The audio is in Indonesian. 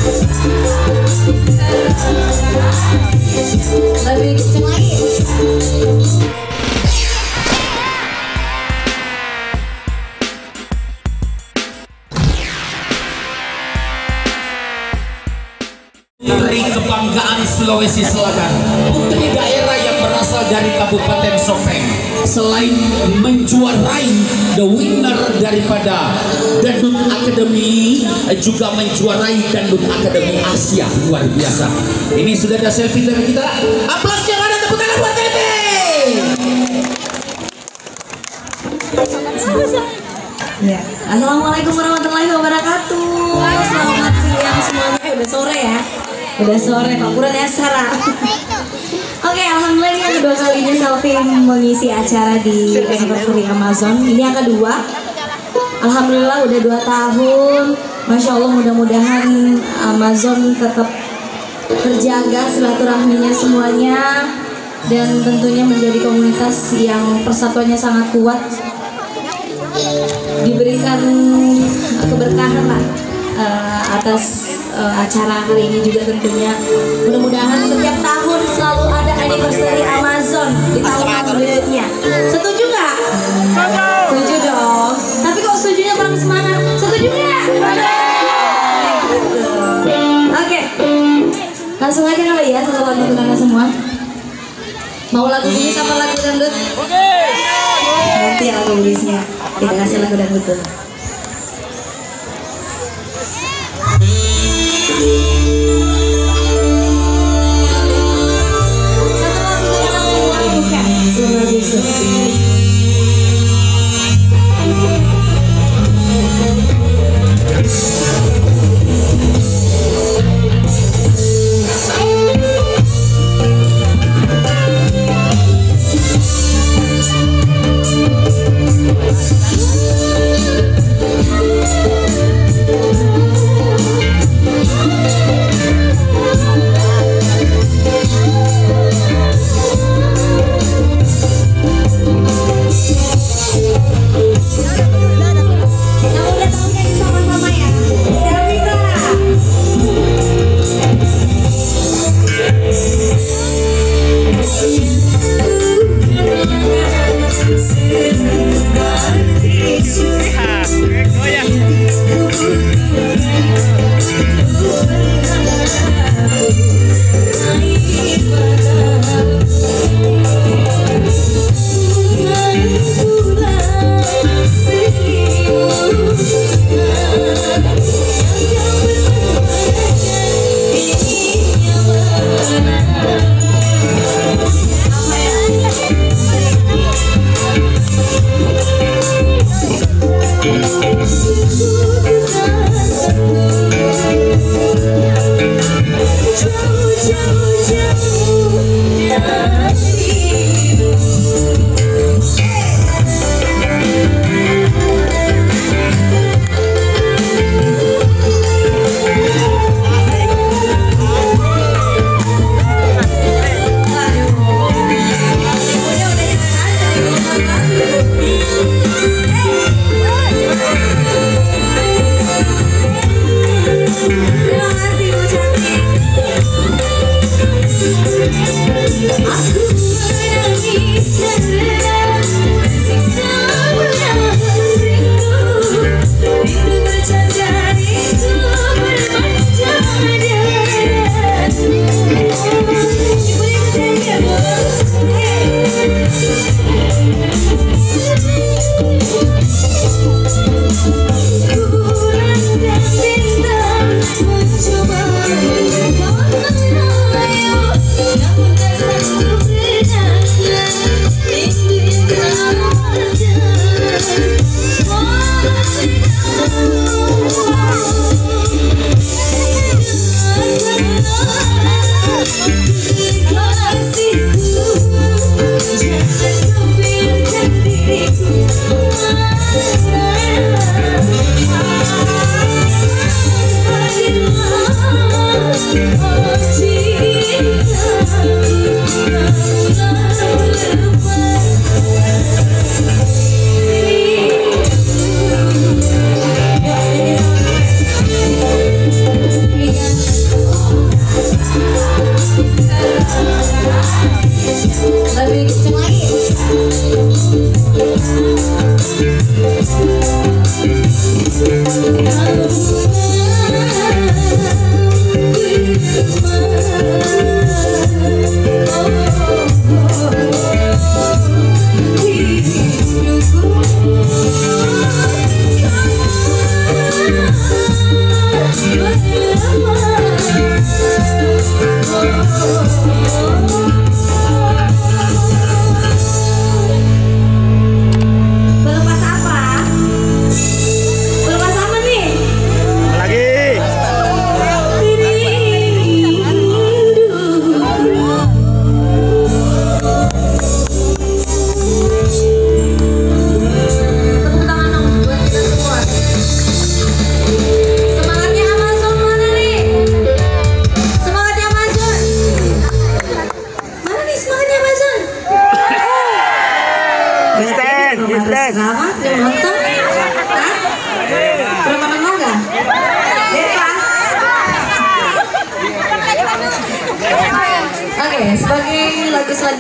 Lebih kenceng lagi. Putri kebanggaan Sulawesi Selatan, putri daerah yang berasal dari Kabupaten Sopeng. Selain menjuarai the winner daripada Dangdut Academy, juga menjuarai Dangdut Academy Asia. Luar biasa. Ini sudah ada selfie dari kita. Aplaus yang ada, tepuk tangan buat Tete. Ya. Assalamualaikum warahmatullahi wabarakatuh. Selamat siang semuanya. Udah sore ya. Udah sore, Pak Puran ya Sarah. Oke, alhamdulillah ini yang kedua kalinya Selfie mengisi acara di anniversary Amazon. Ini yang kedua. Alhamdulillah udah 2 tahun. Masya Allah, mudah-mudahan Amazon tetap terjaga silaturahminya semuanya, dan tentunya menjadi komunitas yang persatuannya sangat kuat, diberikan keberkahan Pak atas acara hari ini juga tentunya. Mudah-mudahan setiap tahun selalu ada anniversary Amazon di tahun berikutnya. Setuju nggak? Setuju dong. Tapi kok setujunya kurang semangat? Setuju nggak? Oke. Langsung aja kali ya satu lagu untuk semua. Mau lagu ini sama lagu dangdut? Nanti ya lagu tulisnya. Kita kasih lagu dangdut dulu. Berapa? Yang nonton? Hah? Berapa